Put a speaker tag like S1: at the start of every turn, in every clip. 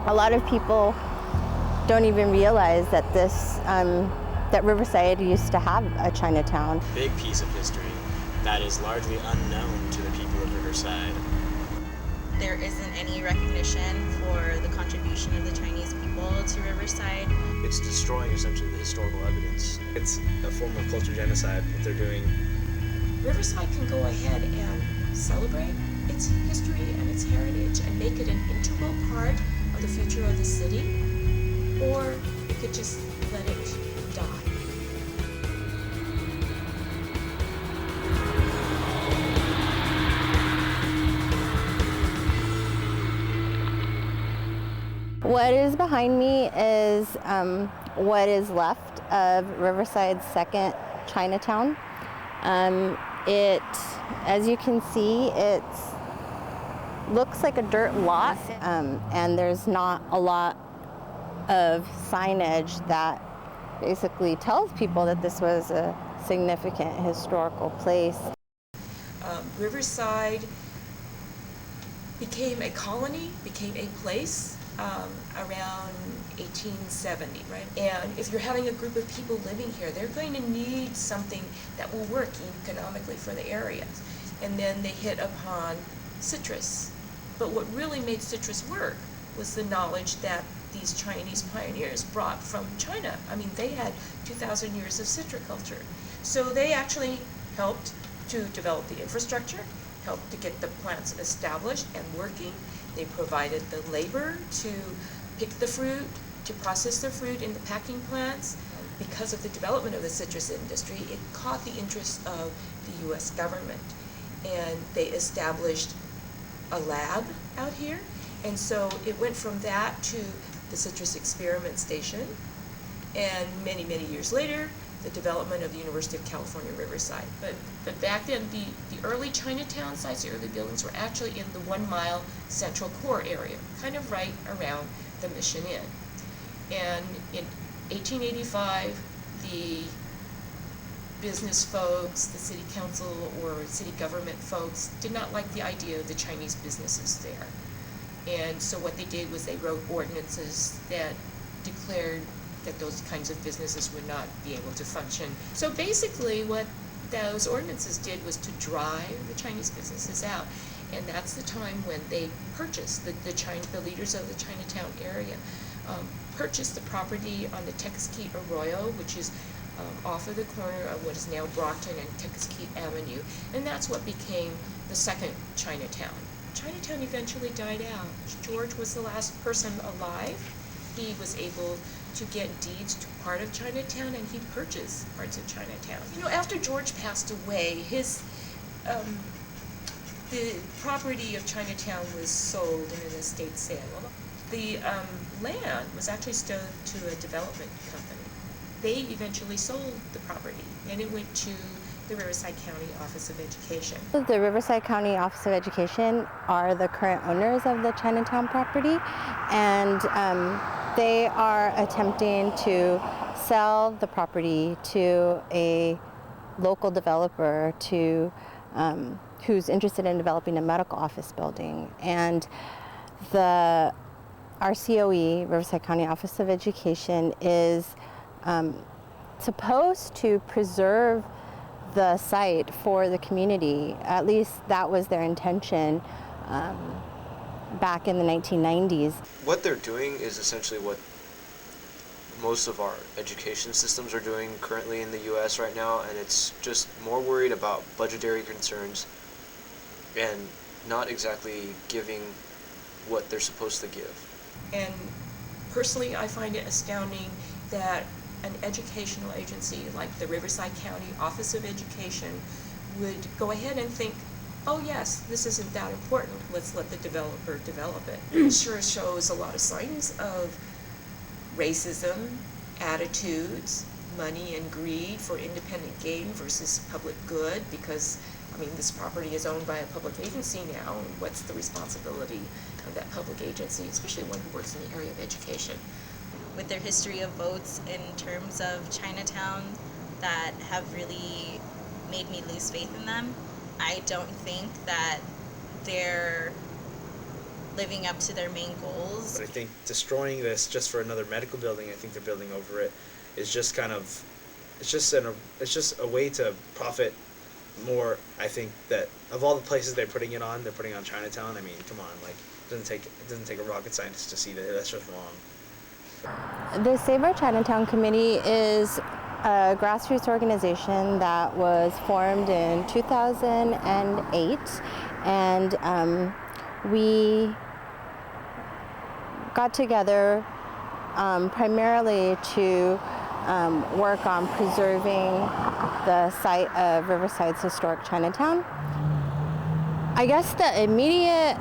S1: A lot of people don't even realize that that Riverside used to have a Chinatown.
S2: Big piece of history that is largely unknown to the people of Riverside.
S3: There isn't any recognition for the contribution of the Chinese people to Riverside.
S2: It's destroying essentially the historical evidence. It's a form of cultural genocide, what they're doing.
S4: Riverside can go ahead and celebrate its history and its heritage and make it an integral part of the future of the city, or it could just let it die.
S1: What is behind me is what is left of Riverside's second Chinatown. As you can see, it looks like a dirt lot, and there's not a lot of signage that basically tells people that this was a significant historical place.
S4: Riverside became a colony, became a place around 1870, right? And if you're having a group of people living here, they're going to need something that will work economically for the area. And then they hit upon citrus. But what really made citrus work was the knowledge that these Chinese pioneers brought from China. I mean, they had 2,000 years of citriculture. So they actually helped to develop the infrastructure, helped to get the plants established and working. They provided the labor to pick the fruit, to process the fruit in the packing plants. Because of the development of the citrus industry, it caught the interest of the U.S. government. And they established a lab out here. And so it went from that to the Citrus Experiment Station. And many, many years later, the development of the University of California, Riverside. But back then, the early Chinatown sites, the early buildings were actually in the 1 mile central core area, kind of right around the Mission Inn. And in 1885, the business folks, the city council or city government folks did not like the idea of the Chinese businesses there. And so what they did was they wrote ordinances that declared that those kinds of businesses would not be able to function. So basically what those ordinances did was to drive the Chinese businesses out. And that's the time when they purchased, the leaders of the Chinatown area purchased the property on the Texasquite Arroyo, which is off of the corner of what is now Brockton and Texasquite Avenue. And that's what became the second Chinatown. Chinatown eventually died out. George was the last person alive. He was able to get deeds to part of Chinatown, and he purchased parts of Chinatown. You know, after George passed away, the property of Chinatown was sold in an estate sale. The land was actually sold to a development company. They eventually sold the property, and it went to the Riverside County Office of Education.
S1: The Riverside County Office of Education are the current owners of the Chinatown property, and they are attempting to sell the property to a local developer who's interested in developing a medical office building. And the RCOE, Riverside County Office of Education, is supposed to preserve the site for the community. At least that was their intention back in the 1990s.
S2: What they're doing is essentially what most of our education systems are doing currently in the U.S. right now, and it's just more worried about budgetary concerns and not exactly giving what they're supposed to give.
S4: And personally, I find it astounding that an educational agency like the Riverside County Office of Education would go ahead and think, oh yes, this isn't that important, let's let the developer develop it. It sure shows a lot of signs of racism, attitudes, money and greed for independent gain versus public good, because I mean, this property is owned by a public agency now, and what's the responsibility of that public agency, especially one who works in the area of education?
S3: With their history of votes in terms of Chinatown that have really made me lose faith in them, I don't think that their living up to their main goals.
S5: But I think destroying this just for another medical building, I think they're building over it, is just kind of, it's just a way to profit more. I think that of all the places they're putting it on, they're putting on Chinatown. I mean, come on, like it doesn't take a rocket scientist to see that that's just wrong.
S1: The Save Our Chinatown Committee is a grassroots organization that was formed in 2008, and we got together primarily to work on preserving the site of Riverside's historic Chinatown. I guess the immediate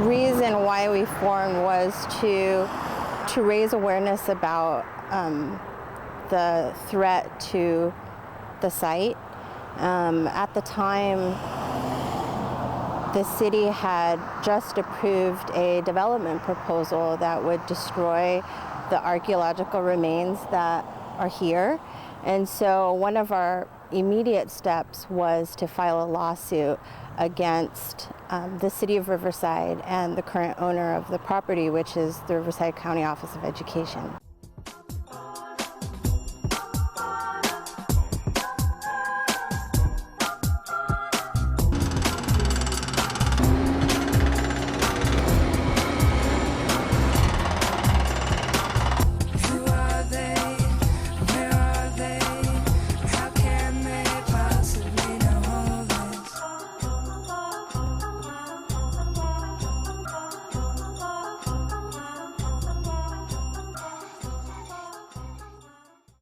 S1: reason why we formed was to raise awareness about the threat to the site. At the time, the city had just approved a development proposal that would destroy the archaeological remains that are here. And so one of our immediate steps was to file a lawsuit against the city of Riverside and the current owner of the property, which is the Riverside County Office of Education.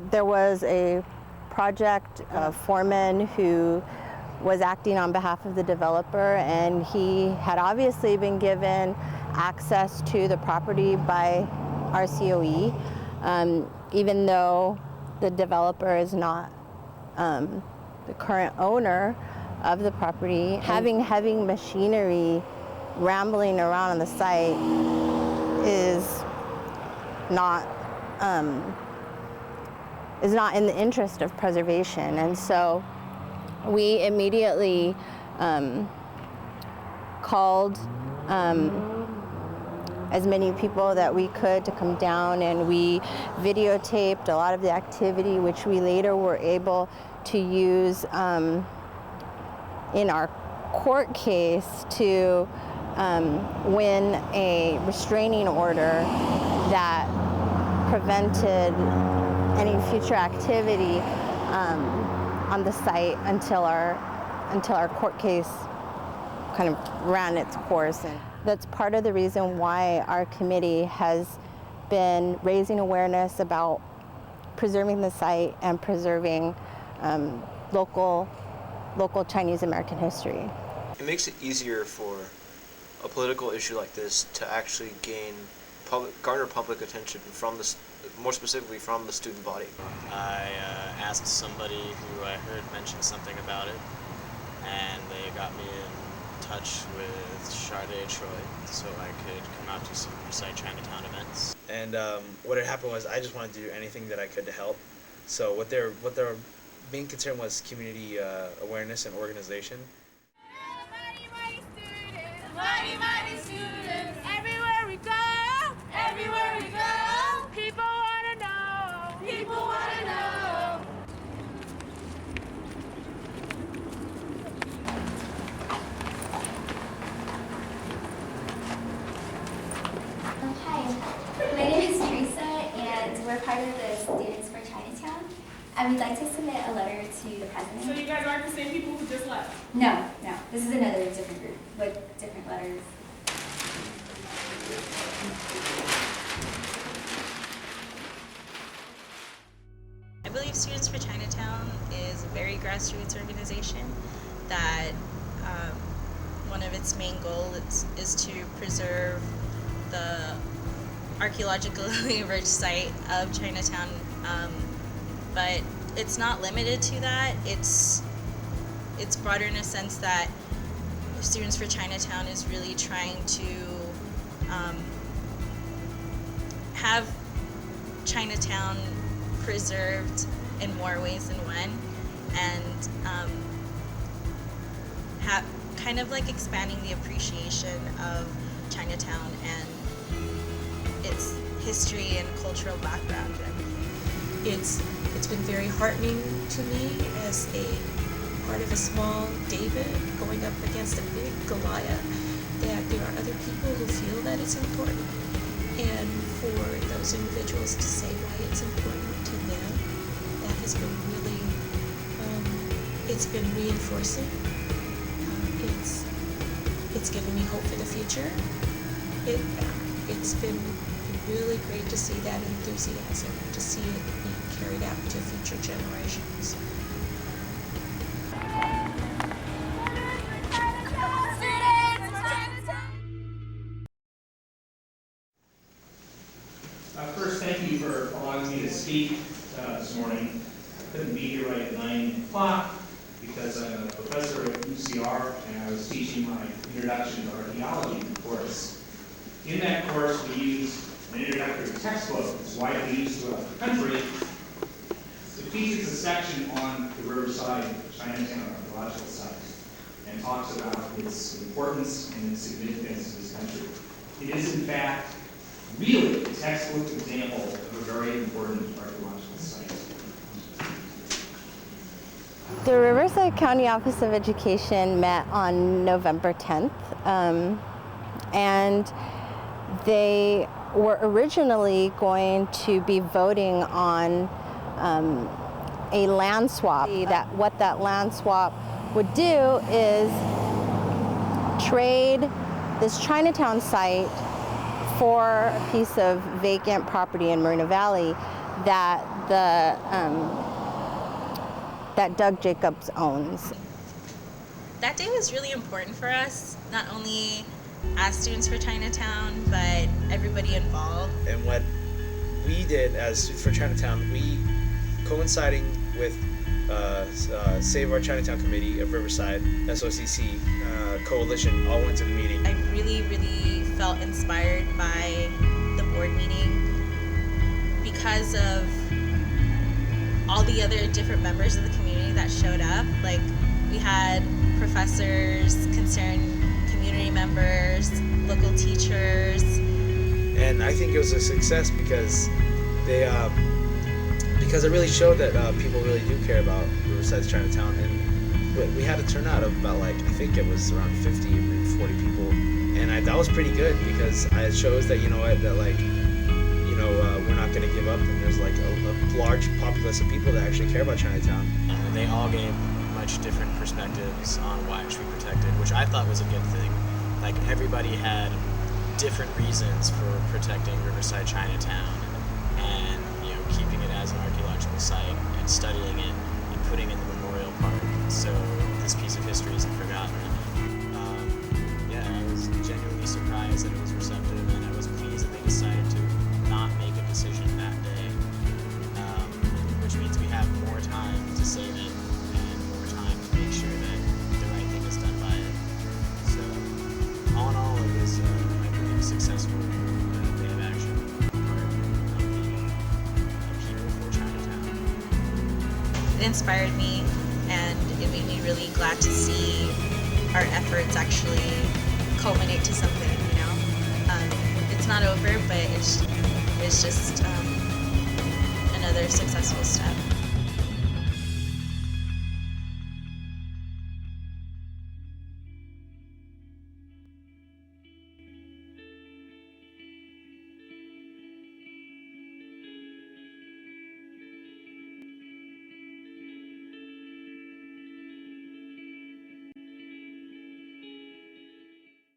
S1: There was a project foreman who was acting on behalf of the developer, and he had obviously been given access to the property by RCOE, even though the developer is not the current owner of the property. Having heavy machinery rambling around on the site is not in the interest of preservation. And so we immediately called as many people that we could to come down, and we videotaped a lot of the activity, which we later were able to use in our court case to win a restraining order that prevented any future activity on the site until our court case kind of ran its course. And that's part of the reason why our committee has been raising awareness about preserving the site and preserving local Chinese American history.
S2: It makes it easier for a political issue like this to actually garner public attention from more specifically from the student body.
S6: I asked somebody who I heard mention something about it, and they got me in touch with Chardae Troy so I could come out to some Riverside Chinatown events.
S5: And what had happened was I just wanted to do anything that I could to help. So what their main concern was community awareness and organization.
S7: Mighty, mighty students, mighty, mighty students. Everywhere we go, people wanna know, people wanna know.
S8: Hi, my name is Teresa, and we're part of the Students for Chinatown. And we'd like to submit a letter to the president.
S7: So you guys aren't the same people who just left?
S8: No. This is another different group with different letters.
S3: I believe Students for Chinatown is a very grassroots organization that one of its main goals is to preserve the archaeologically rich site of Chinatown, but it's not limited to that. It's broader in a sense that Students for Chinatown is really trying to have Chinatown preserved in more ways than one, and kind of like expanding the appreciation of Chinatown and its history and cultural background and everything.
S4: It's been very heartening to me as a part of a small David going up against a big Goliath, that there are other people who feel that it's important, and for those individuals to say why it's important to them, that has been really, it's been reinforcing. It's given me hope for the future. It's been really great to see that enthusiasm, to see it being carried out to future generations.
S9: First, thank you for allowing me to speak this morning. I couldn't be here right at 9 o'clock because I'm a professor at UCR and I was teaching my Introduction to Archaeology course. In that course, we used an introductory textbook that's widely used throughout the country. It features a section on the Riverside Chinatown archaeological site and talks about its importance and its significance to this country. It is, in fact, really a textbook example of a very important archaeological site.
S1: The Riverside County Office of Education met on November 10th, and they were originally going to be voting on a land swap. What that land swap would do is trade this Chinatown site for a piece of vacant property in Marina Valley that that Doug Jacobs owns.
S3: That day was really important for us, not only as students for Chinatown, but everybody involved.
S5: And what we did as Students for Chinatown, we, coinciding with Save Our Chinatown Committee of Riverside, SOCC coalition, all went to the meeting.
S3: I really, really felt inspired by the board meeting because of all the other different members of the community that showed up. Like, we had professors, concerned community members, local teachers.
S5: And I think it was a success because because it really showed that people really do care about Riverside's Chinatown. And we had a turnout of about, like, I think it was around 50 or 40 people. And that was pretty good because it shows that, you know what, that, like, you know, we're not going to give up, and there's like a large populace of people that actually care about Chinatown.
S6: And they all gave much different perspectives on why it should be protected, which I thought was a good thing. Like, everybody had different reasons for protecting Riverside Chinatown and, you know, keeping it as an archaeological site and studying it and putting it in the memorial park so this piece of history isn't forgotten. Yeah, I was genuinely surprised that it was receptive, and I was pleased that they decided to not make a decision that day, which means we have more time to save it and more time to make sure that the right thing is done by it. So, all in all, it was, I believe, a successful day of action on the part of the people for Chinatown.
S3: It inspired me, and it made me really glad to see our efforts actually culminate to something, you know? It's not over, but it's just another successful step.